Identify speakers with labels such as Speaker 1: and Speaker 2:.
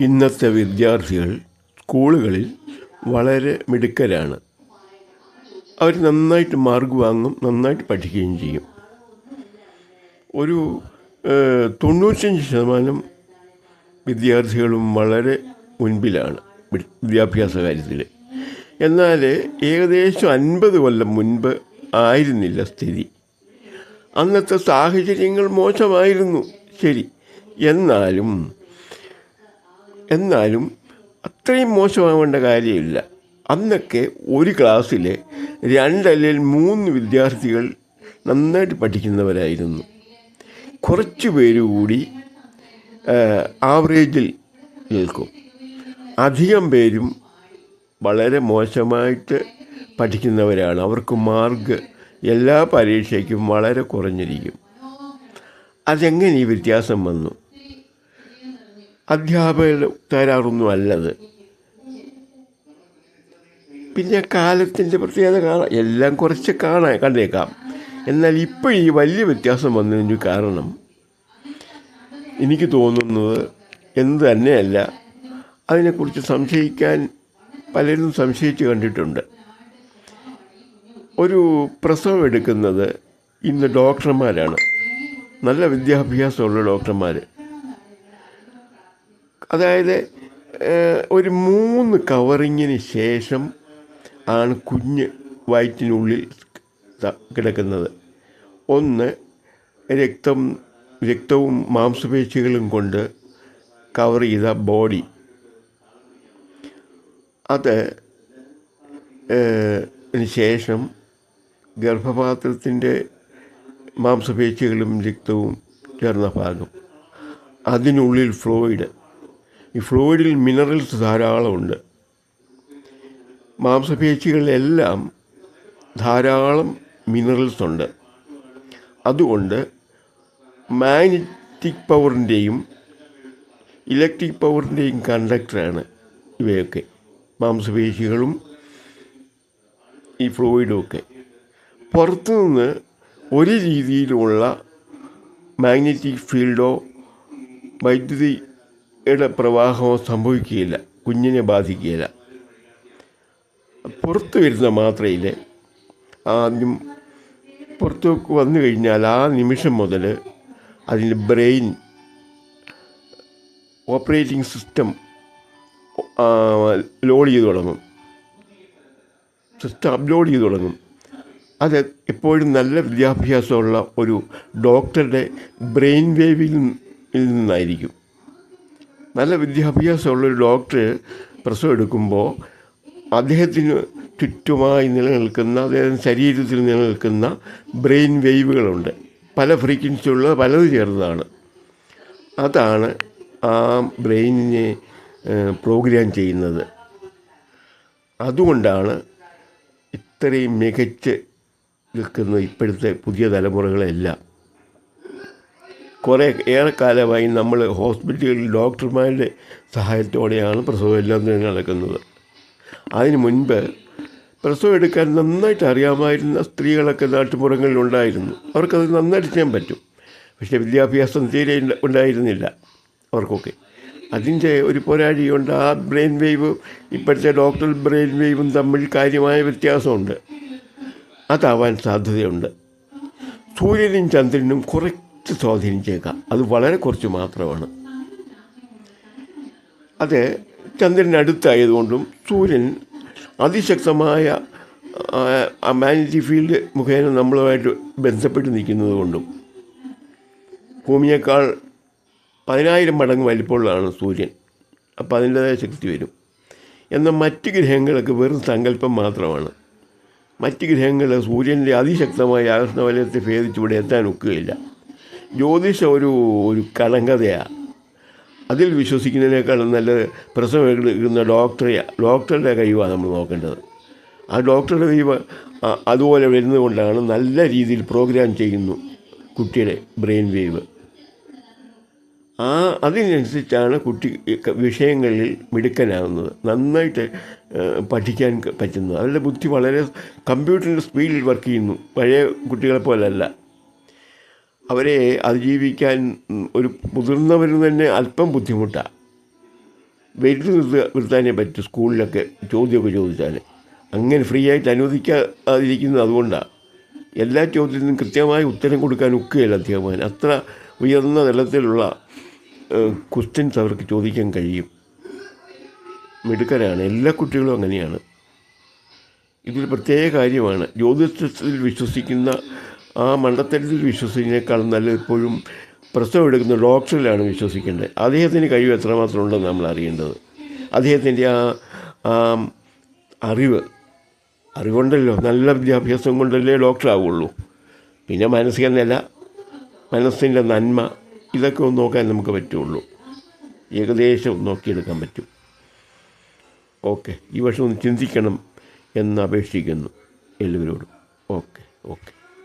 Speaker 1: ഇന്നത്തെ വിദ്യാർത്ഥികൾ സ്കൂളുകളിൽ വളരെ മിടുക്കരാണ്. അവർ നന്നായിട്ട് മാർക്ക് വാങ്ങും, നന്നായിട്ട് പഠിക്കുകയും ചെയ്യും. ഒരു 95% വിദ്യാർത്ഥികളും വളരെ മുൻപിലാണ് വിദ്യാഭ്യാസ കാര്യത്തിൽ. എന്നാൽ ഏകദേശം 50 കൊല്ലം മുൻപ് ആയിരുന്നില്ല സ്ഥിതി. അന്നത്തെ സാഹചര്യങ്ങൾ മോശമായിരുന്നു, ശരി. എന്നാലും അത്രയും മോശമാവേണ്ട കാര്യമില്ല. അന്നൊക്കെ ഒരു ക്ലാസ്സിൽ 2 അല്ലെങ്കിൽ 3 വിദ്യാർത്ഥികൾ നന്നായിട്ട് പഠിക്കുന്നവരായിരുന്നു. കുറച്ച് പേര് കൂടി ആവറേജിൽ നിൽക്കും. അധികം പേരും വളരെ മോശമായിട്ട് പഠിക്കുന്നവരാണ്. അവർക്ക് മാർക്ക് എല്ലാ പരീക്ഷയ്ക്കും വളരെ കുറഞ്ഞിരിക്കും. അതെങ്ങനെ ഈ വ്യത്യാസം വന്നു? അധ്യാപകർ തരാറൊന്നും അല്ലത്. പിന്നെ കാലത്തിൻ്റെ പ്രത്യേകത കാണാം, എല്ലാം കുറച്ച് കണ്ടേക്കാം. എന്നാൽ ഇപ്പോൾ ഈ വലിയ വ്യത്യാസം വന്നതിന് കാരണം എനിക്ക് തോന്നുന്നത് എന്ത് തന്നെയല്ല, അതിനെക്കുറിച്ച് സംശയിക്കാൻ പലരും സംശയിച്ച് കണ്ടിട്ടുണ്ട്. ഒരു പ്രസവം എടുക്കുന്നത് ഇന്ന് ഡോക്ടർമാരാണ്, നല്ല വിദ്യാഭ്യാസമുള്ള ഡോക്ടർമാർ. അതായത് ഒരു 3 കവറിങ്ങിന് ശേഷം ആണ് കുഞ്ഞ് വയറ്റിനുള്ളിൽ കിടക്കുന്നത്. ഒന്ന് രക്തവും മാംസപേശികളും കൊണ്ട് കവർ ചെയ്ത ബോഡി, അതിന് ശേഷം ഗർഭപാത്രത്തിൻ്റെ മാംസപേശികളും രക്തവും ചേർന്ന ഭാഗം, അതിനുള്ളിൽ ഫ്ലൂയിഡ്. ഈ ഫ്ലൂയിഡിൽ മിനറൽസ് ധാരാളമുണ്ട്. മാംസപേശികളിലെല്ലാം ധാരാളം മിനറൽസ് ഉണ്ട്. അതുകൊണ്ട് മാഗ്നറ്റിക് പവറിൻ്റെയും ഇലക്ട്രിക് പവറിൻ്റെയും കണ്ടക്ടറാണ് ഇവയൊക്കെ, മാംസപേശികളും ഈ ഫ്ലൂയിഡും ഒക്കെ. പുറത്തുനിന്ന് ഒരു രീതിയിലുള്ള മാഗ്നറ്റിക് ഫീൽഡോ വൈദ്യുതിയുടെ പ്രവാഹമോ സംഭവിക്കുകയില്ല, കുഞ്ഞിനെ ബാധിക്കുകയില്ല. പുറത്ത് വരുന്ന മാത്രയിൽ ആദ്യം പുറത്തേക്ക് വന്നു കഴിഞ്ഞാൽ ആ നിമിഷം മുതൽ അതിൻ്റെ ബ്രെയിൻ ഓപ്പറേറ്റിംഗ് സിസ്റ്റം ലോഡ് ചെയ്ത് തുടങ്ങും, സിസ്റ്റം അപ്ലോഡ് ചെയ്ത് തുടങ്ങും. അത് എപ്പോഴും നല്ല വിദ്യാഭ്യാസമുള്ള ഒരു ഡോക്ടറുടെ ബ്രെയിൻ വേവിൽ നിന്നായിരിക്കും. നല്ല വിദ്യാഭ്യാസമുള്ളൊരു ഡോക്ടർ പ്രസവം എടുക്കുമ്പോൾ അദ്ദേഹത്തിന് ചുറ്റുമായി നിലനിൽക്കുന്ന, അദ്ദേഹത്തിൻ്റെ ശരീരത്തിൽ നിലനിൽക്കുന്ന ബ്രെയിൻ വേവുകളുണ്ട്. പല ഫ്രീക്വൻസിയുള്ള പലത് ചേർന്നതാണ്. അതാണ് ആ ബ്രെയിനിനെ പ്രോഗ്രാം ചെയ്യുന്നത്. അതുകൊണ്ടാണ് ഇത്രയും മികച്ച് നിൽക്കുന്ന ഇപ്പോഴത്തെ പുതിയ തലമുറകളെല്ലാം. ഏറെക്കാലമായി നമ്മൾ ഹോസ്പിറ്റലുകളിൽ ഡോക്ടർമാരുടെ സഹായത്തോടെയാണ് പ്രസവം എല്ലാം നടക്കുന്നത്. അതിന് മുൻപ് പ്രസവം എടുക്കാൻ നന്നായിട്ട് അറിയാമായിരുന്ന സ്ത്രീകളൊക്കെ നാട്ടുപുറങ്ങളിലുണ്ടായിരുന്നു. അവർക്കത് നന്നായിട്ട് ചെയ്യാൻ പറ്റും. പക്ഷേ വിദ്യാഭ്യാസം തീരെ ഉണ്ടായിരുന്നില്ല അവർക്കൊക്കെ. അതിൻ്റെ ഒരു പോരാഴിയുണ്ട്. ആ ബ്രെയിൻ വേവ് ഇപ്പോഴത്തെ ഡോക്ടർ ബ്രെയിൻ വേവും തമ്മിൽ കാര്യമായ വ്യത്യാസമുണ്ട്. അതാവാൻ സാധ്യതയുണ്ട്. സൂര്യനും ചന്ദ്രനും കുറച്ച് സ്വാധീനിച്ചേക്കാം, അത് വളരെ കുറച്ച് മാത്രമാണ്. അത് ചന്ദ്രനടുത്തായതുകൊണ്ടും സൂര്യൻ അതിശക്തമായ മാഗ്നറ്റിക് ഫീൽഡ് മുഖേന നമ്മളുമായിട്ട് ബന്ധപ്പെട്ട് നിൽക്കുന്നത് കൊണ്ടും ഭൂമിയേക്കാൾ 10,000 മടങ്ങ് വലിപ്പമുള്ളതാണ് സൂര്യൻ. അപ്പോൾ അതിൻ്റേതായ ശക്തി വരും. എന്നാൽ മറ്റ് ഗ്രഹങ്ങളൊക്കെ വെറും സങ്കല്പം മാത്രമാണ്. മറ്റ് ഗ്രഹങ്ങൾ സൂര്യൻ്റെ അതിശക്തമായ ആകർഷണ വലയത്തെ ഭേദിച്ച് ഇവിടെ എത്താൻ ഒക്കുകയില്ല. ജ്യോതിഷം ഒരു കടങ്കഥയാണ്. അതിൽ വിശ്വസിക്കുന്നതിനേക്കാളും നല്ല പ്രസവം എടുക്കുന്ന ഡോക്ടറുടെ കഴിവാണ് നമ്മൾ നോക്കേണ്ടത്. ആ ഡോക്ടറുടെ കഴിവ് അതുപോലെ വരുന്നതുകൊണ്ടാണ് നല്ല രീതിയിൽ പ്രോഗ്രാം ചെയ്യുന്നു കുട്ടിയുടെ ബ്രെയിൻ വേവ്. അതിനനുസരിച്ചാണ് കുട്ടി വിഷയങ്ങളിൽ മിടുക്കനാകുന്നത്, നന്നായിട്ട് പഠിക്കാൻ പറ്റുന്നത്. അവരുടെ ബുദ്ധി വളരെ കമ്പ്യൂട്ടറിൻ്റെ സ്പീഡിൽ വർക്ക് ചെയ്യുന്നു. പഴയ കുട്ടികളെ പോലല്ല. അവരെ അതിജീവിക്കാൻ ഒരു മുതിർന്നവരിന് തന്നെ അല്പം ബുദ്ധിമുട്ടാണ്. വരുത്താനേ പറ്റും സ്കൂളിലൊക്കെ ചോദ്യമൊക്കെ ചോദിച്ചാൽ. അങ്ങനെ ഫ്രീ ആയിട്ട് അനുവദിക്കാതിരിക്കുന്നത് അതുകൊണ്ടാണ്. എല്ലാ ചോദ്യത്തിനും കൃത്യമായി ഉത്തരം കൊടുക്കാൻ ഒക്കുകയില്ല അധ്യാപകൻ. അത്ര ഉയർന്ന തലത്തിലുള്ള ക്വസ്റ്റ്യൻസ് അവർക്ക് ചോദിക്കാൻ കഴിയും. മിടുക്കരാണ് എല്ലാ കുട്ടികളും, അങ്ങനെയാണ്. ഇതൊരു പ്രത്യേക കാര്യമാണ്. ജ്യോതിഷത്തിൽ വിശ്വസിക്കുന്ന ആ മണ്ടത്തരത്തിൽ വിശ്വസിക്കുന്നതിനേക്കാളും നല്ല എപ്പോഴും പ്രസവം എടുക്കുന്ന ഡോക്ടറിലാണ് വിശ്വസിക്കേണ്ടത്. അദ്ദേഹത്തിന് കഴിവ് എത്രമാത്രം ഉണ്ടെന്ന് നമ്മൾ അറിയേണ്ടത്. അദ്ദേഹത്തിൻ്റെ ആ അറിവുണ്ടല്ലോ, നല്ല വിദ്യാഭ്യാസം കൊണ്ടല്ലേ ഡോക്ടറാവുള്ളൂ. പിന്നെ മാനസിക നില, മനസ്സിൻ്റെ നന്മ, ഇതൊക്കെ ഒന്ന് നോക്കാൻ നമുക്ക് പറ്റുള്ളൂ. ഏകദേശം നോക്കിയെടുക്കാൻ പറ്റും. ഓക്കെ, ഈ വർഷം ഒന്ന് ചിന്തിക്കണം എന്ന് അപേക്ഷിക്കുന്നു എല്ലാവരോടും. ഓക്കെ.